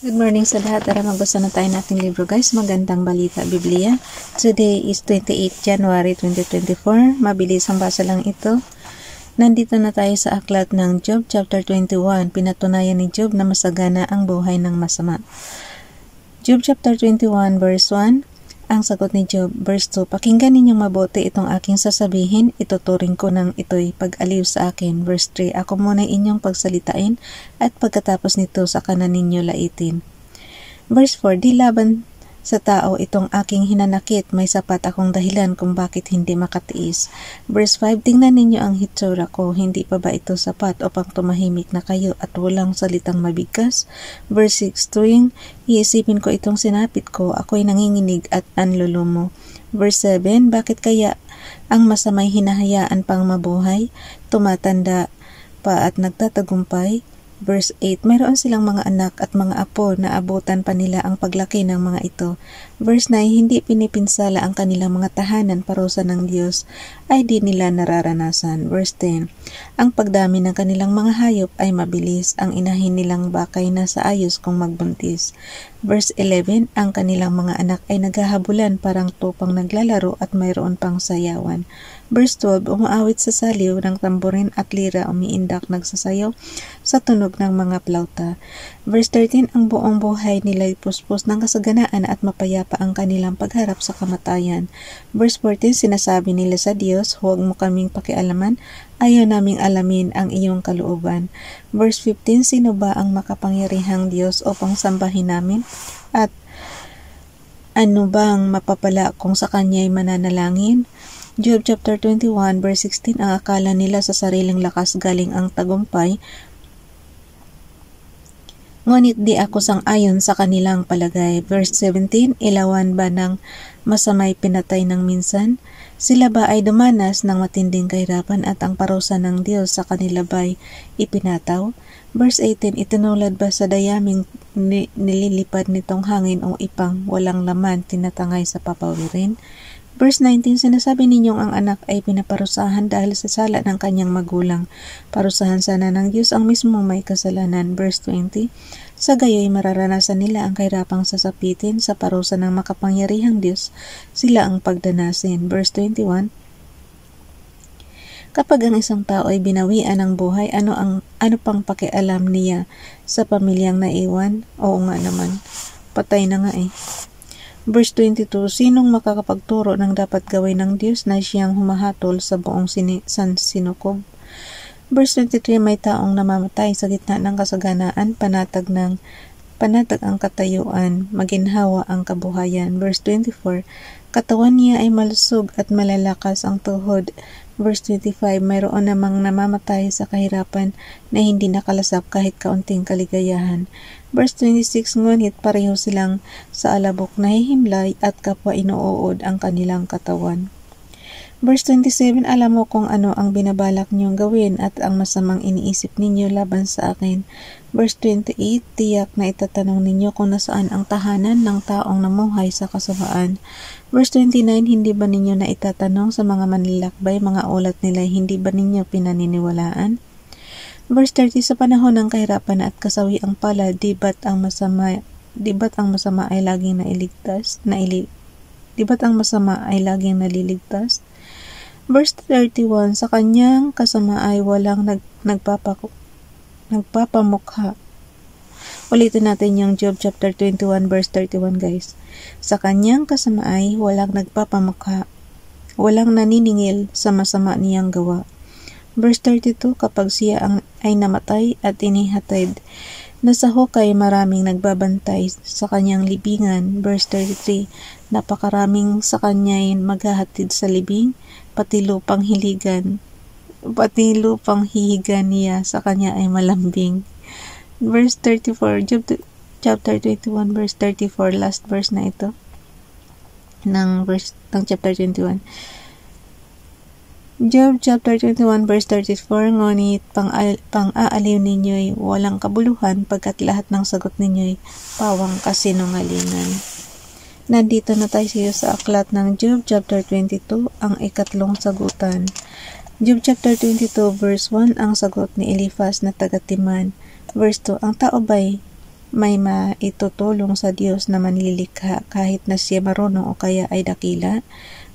Good morning sa lahat. Tara magbasa na tayo nating libro guys. Magandang balita, Biblia. Today is 28 January 2024. Mabilis ang basa lang ito. Nandito na tayo sa aklat ng Job chapter 21. Pinatunayan ni Job na masagana ang buhay ng masama. Job chapter 21 verse 1. Ang sagot ni Job, verse 2, pakinggan ninyong mabuti itong aking sasabihin, ituturing ko ng ito'y pag-aliw sa akin. Verse 3, ako muna inyong pagsalitain at pagkatapos nito sa kanan ninyo laitin. Verse 4, di laban sa tao itong aking hinanakit, may sapat akong dahilan kung bakit hindi makatiis. Verse 5, tingnan ninyo ang hitsura ko, hindi pa ba ito sapat upang tumahimik na kayo at walang salitang mabigkas? Verse 6, tuwing iisipin ko itong sinapit ko, ako'y nanginginig at nanlulumo. Verse 7, bakit kaya ang masamay hinahayaan pang mabuhay, tumatanda pa at nagtatagumpay? Verse 8, mayroon silang mga anak at mga apo na abutan pa nila ang paglaki ng mga ito. Verse 9, hindi pinipinsala ang kanilang mga tahanan, parusa ng Diyos ay di nila nararanasan. Verse 10, ang pagdami ng kanilang mga hayop ay mabilis, ang inahin nilang bakay na sa ayos kung magbuntis. Verse 11, ang kanilang mga anak ay naghahabulan parang tupang naglalaro at mayroon pang sayawan. Verse 12, umaawit sa saliw ng tamborin at lira, umiindak nagsasayaw sa tunog ng mga plauta. Verse 13, ang buong buhay nila'y puspos ng kasaganaan at mapayapa ang kanilang pagharap sa kamatayan. Verse 14, sinasabi nila sa Diyos, huwag mo kaming pakialaman, ayaw naming alamin ang iyong kalooban. Verse 15, sino ba ang makapangyarihang Diyos upang sambahin namin? At ano bang mapapala kung sa Kanya'y mananalangin? Job chapter 21 verse 16, ang akala nila sa sariling lakas galing ang tagumpay, ngunit di ako sang-ayon sa kanilang palagay. Verse 17, ilawan ba ng masamay pinatay ng minsan? Sila ba ay dumanas ng matinding kahirapan at ang parusa ng Diyos sa kanila ba'y ipinataw? Verse 18, itinulad ba sa dayaming nililipad nitong hangin o ipang walang laman tinatangay sa papawirin? Verse 19, sinasabi ninyong ang anak ay pinaparusahan dahil sa sala ng kanyang magulang. Parusahan sana ng Diyos ang mismong may kasalanan. Verse 20, sa gayo'y mararanasan nila ang kahirapang sasapitin sa parusa ng makapangyarihang Diyos, sila ang pagdanasin. Verse 21, kapag ang isang tao ay binawian ng buhay, ano pang pakialam niya sa pamilyang naiwan? Oo nga naman, patay na nga eh. Verse 22, sinong makakapagturo ng dapat gawin ng Diyos na siyang humahatol sa buong sinukob? Verse 23, may taong namamatay sa gitna ng kasaganaan, panatag ang katayuan, maginhawa ang kabuhayan. Verse 24, katawan niya ay malusog at malalakas ang tuhod. Verse 25, mayroon namang namamatay sa kahirapan na hindi nakalasap kahit kaunting kaligayahan. Verse 26, ngunit pareho silang sa alabok nahihimlay at kapwa inuuod ang kanilang katawan. Verse 27, alam mo kung ano ang binabalak niyong gawin at ang masamang iniisip ninyo laban sa akin. Verse 28, tiyak na itatanong ninyo kung nasaan ang tahanan ng taong namuhay sa kasamaan. Verse 29, hindi ba ninyo na itatanong sa mga manlilakbay, mga ulat nila, hindi ba ninyo pinaniniwalaan? Verse 30, sa panahon ng kahirapan at kasawi ang pala, di ba't ang masama ay laging naliligtas? Verse 31, sa kanyang kasama ay walang nagpapamukha. Ulitin natin yung Job chapter 21 verse 31 guys. Sa kanyang kasama ay walang nagpapamukha, walang naniningil sa masama niyang gawa. Verse 32, kapag siya ay namatay at inihatid, nasa hukay maraming nagbabantay sa kanyang libingan. Verse 33, napakaraming sa kanya'y maghahatid sa libing, pati lupang hihigan niya sa kanya ay malambing. Verse 34, Job chapter 21 verse 34, last verse na ito ng chapter 21. Job chapter 21 verse 34, ngunit pang-aaliw ninyo'y walang kabuluhan pagkat lahat ng sagot ninyo'y pawang kasinungalingan. Nandito na tayo sa aklat ng Job chapter 22, ang ikatlong sagutan. Job chapter 22 verse 1, ang sagot ni Eliphaz na taga Teman. Verse 2, ang tao ba'y may maitutulong sa Diyos na manlilikha kahit na siya marunong o kaya ay dakila?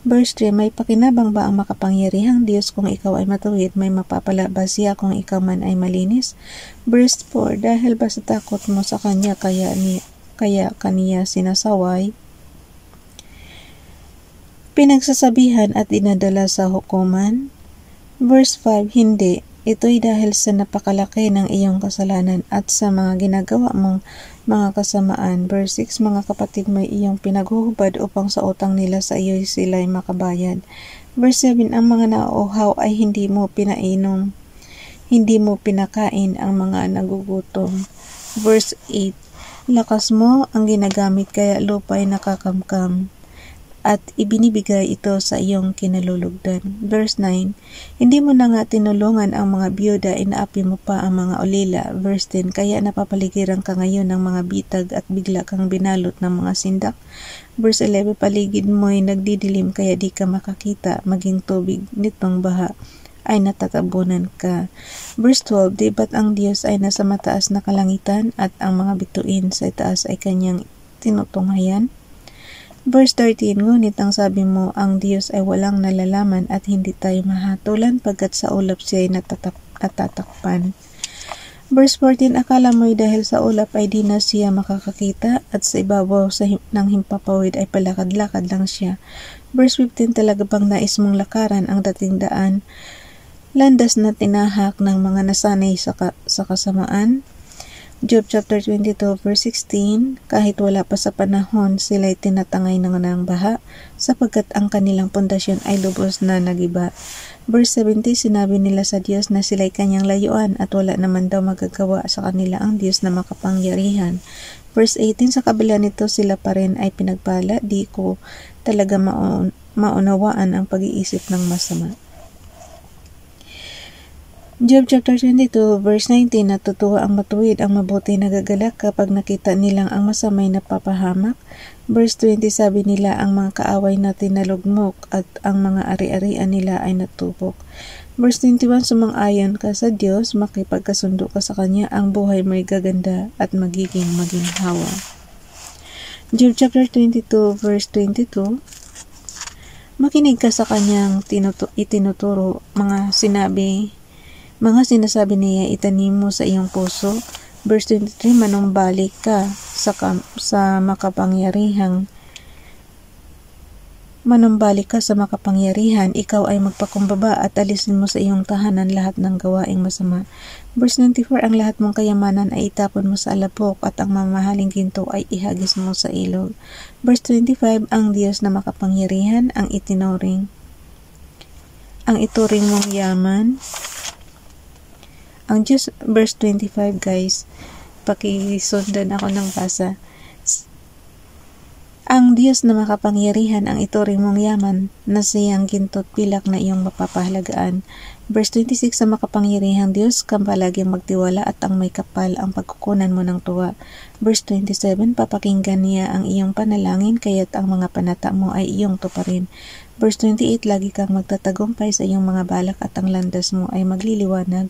Verse 3, may pakinabang ba ang makapangyarihang Diyos kung ikaw ay matuwid? May mapapala ba siya kung ikaw man ay malinis? Verse 4, dahil ba sa takot mo sa Kanya kaya kaniya sinasaway, pinagsasabihan at dinadala sa hukuman? Verse 5, hindi. Ito'y dahil sa napakalaki ng iyong kasalanan at sa mga ginagawa mong mga kasamaan. Verse 6, mga kapatid mo iyong pinaghuhubad upang sa utang nila sa iyo sila'y makabayad. Verse 7, ang mga nauuhaw ay hindi mo pinainom, hindi mo pinakain ang mga nagugutom. Verse 8, lakas mo ang ginagamit kaya lupa'y nakakamkam at ibinibigay ito sa iyong kinalulugdan. Verse 9, hindi mo na nga tinulungan ang mga biyuda, inaapi mo pa ang mga ulila. Verse 10, kaya napapaligiran ka ngayon ng mga bitag at bigla kang binalot ng mga sindak. Verse 11, paligid mo'y nagdidilim kaya di ka makakita, maging tubig nitong baha ay natatabunan ka. Verse 12, di ba't ang Diyos ay nasa mataas na kalangitan at ang mga bituin sa itaas ay kanyang tinutunghayan? Verse 13, ngunit ang sabi mo, ang Diyos ay walang nalalaman at hindi tayo mahatulan pagkat sa ulap siya ay natatakpan. Verse 14, akala mo'y dahil sa ulap ay di na siya makakakita at sa ibabaw ng himpapawid ay palakad-lakad lang siya. Verse 15, talaga bang nais mong lakaran ang dating daan, landas na tinahak ng mga nasanay sa kasamaan? Job chapter 22 verse 16, kahit wala pa sa panahon sila'y tinatangay ng baha sapagkat ang kanilang pundasyon ay lubos na nagiba. Verse 70, sinabi nila sa Diyos na sila'y kanyang layuan at wala naman daw magagawa sa kanila ang Diyos na makapangyarihan. Verse 18, sa kabila nito sila pa rin ay pinagpala, di ko talaga maunawaan ang pag-iisip ng masama. Job chapter 22 verse 19, natutuwa ang matuwid, ang mabuti nagagalak kapag nakita nilang ang masamay napapahamak. Verse 20, sabi nila ang mga kaaway natin nalugmok at ang mga ari-arian nila ay natupok. Verse 21, sumang-ayon ka sa Diyos, makipagkasundo ka sa Kanya, ang buhay mo'y gaganda at magiging maginhawa. Job chapter 22 verse 22, makinig ka sa Kanyang itinuturo, mga sinasabi niya itanim mo sa iyong puso. Verse 23, manumbalik ka sa makapangyarihan, ikaw ay magpakumbaba at alisin mo sa iyong tahanan lahat ng gawaing masama. Verse 94, ang lahat mong kayamanan ay itapon mo sa alapok at ang mamahaling ginto ay ihagis mo sa ilog. Verse 25, ang Diyos na makapangyarihan ang ituring mong yaman. Ang Diyos, verse 25 guys, pakisundan ako ng basa. Ang Diyos na makapangyarihan ang ituring mong yaman na siyang ginto't pilak na iyong mapapahalagaan. Verse 26, sa makapangyarihang Diyos kang palaging magtiwala at ang may kapal ang pagkukunan mo ng tuwa. Verse 27, papakinggan niya ang iyong panalangin kaya't ang mga panata mo ay iyong tuparin. Verse 28, lagi kang magtatagumpay sa iyong mga balak at ang landas mo ay magliliwanag.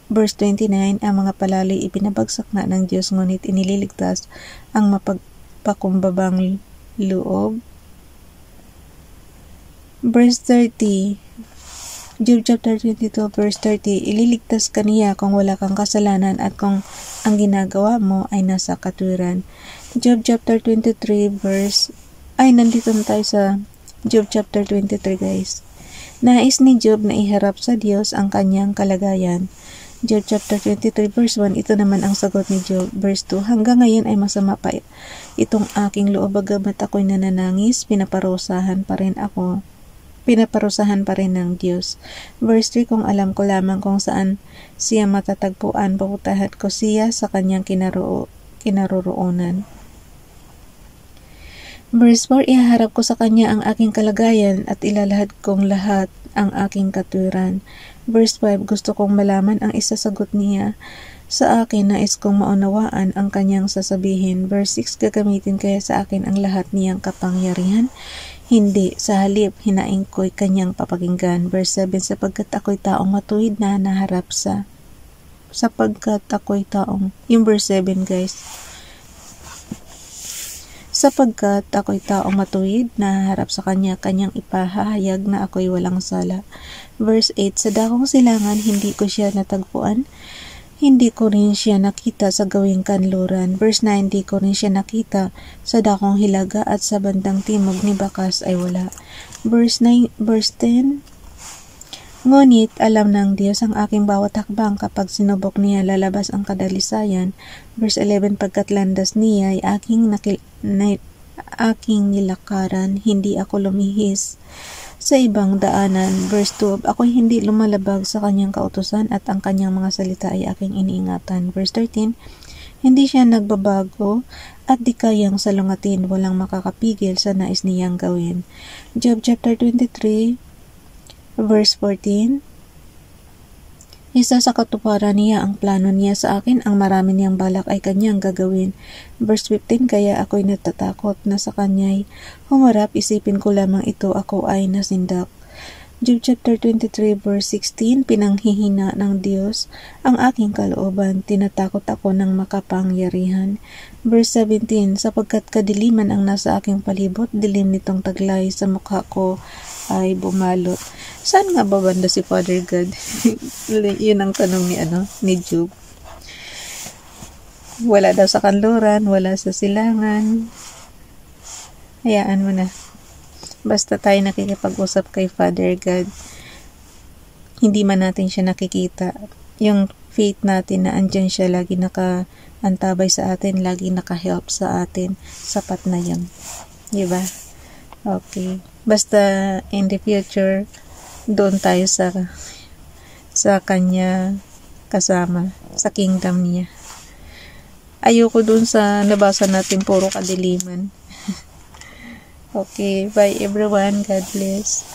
Verse 29, ang mga palaloy ipinabagsak na ng Diyos ngunit inililigtas ang mapagpakumbabang loob. Verse 30, Job chapter 22 verse 30, ililigtas ka niya kung wala kang kasalanan at kung ang ginagawa mo ay nasa katuwiran. Job chapter 23 nandito na tayo sa Job chapter 23 guys. Nais ni Job na iharap sa Diyos ang kanyang kalagayan. Job chapter 23 verse 1, ito naman ang sagot ni Job. Verse 2, hanggang ngayon ay masama pa itong aking loob, bagamat ako'y nananangis, pinaparusahan pa rin ng Diyos. Verse 3, kung alam ko lamang kung saan siya matatagpuan, puputahan ko siya sa kanyang kinaroroonan. Verse 4, ihaharap ko sa kanya ang aking kalagayan at ilalahad kong lahat ang aking katwiran. Verse 5, gusto kong malaman ang isasagot niya sa akin, nais kong maunawaan ang kanyang sasabihin. Verse 6, gagamitin kaya sa akin ang lahat niyang kapangyarihan? Hindi, sa halip, hinaing ko'y kanyang papakinggan. Verse 7, sapagkat ako'y taong matuwid na naharap sa sapagkat ako'y taong, yung verse 7 guys, sapagkat ako'y taong matuwid na harap sa kanya, kanyang ipahahayag na ako'y walang sala. Verse 8, sa dakong silangan hindi ko siya natagpuan, hindi ko rin siya nakita sa gawing kanluran. Verse 9, hindi ko rin siya nakita sa dakong hilaga at sa bandang timog ni bakas ay wala. Verse 10, ngunit alam ng Diyos ang aking bawat hakbang, kapag sinubok niya lalabas ang kadalisayan. Verse 11, pagkat landas niya ay aking nilakaran, hindi ako lumihis sa ibang daanan. Verse 12, ako'y hindi lumalabag sa kanyang kautusan at ang kanyang mga salita ay aking iniingatan. Verse 13, hindi siya nagbabago at di kayang salungatin, walang makakapigil sa nais niyang gawin. Job chapter 23 verse 14, isa sa katuparan niya ang plano niya sa akin, ang marami niyang balak ay kanyang gagawin. Verse 15, kaya ako'y natatakot na sa kanya'y humarap, isipin ko lamang ito, ako ay nasindak. Job chapter 23 verse 16, pinanghihina ng Diyos ang aking kalooban, tinatakot ako ng makapangyarihan. Verse 17, sapagkat kadiliman ang nasa aking palibot, dilim nitong taglay sa mukha ko ay bumalot. Saan nga ba banda si Father God? Yun ang tanong ni Job. Wala daw sa kanluran, wala sa silangan. Hayaan mo na. Basta tayo nakikipag-usap kay Father God, hindi man natin siya nakikita. Yung faith natin na andyan siya, lagi nakaantabay sa atin, lagi naka-help sa atin, sapat na yun. Diba? Okay. Basta in the future, doon tayo sa kanya kasama, sa kingdom niya. Ayoko doon sa nabasa natin puro kadiliman. Okay, bye everyone. God bless.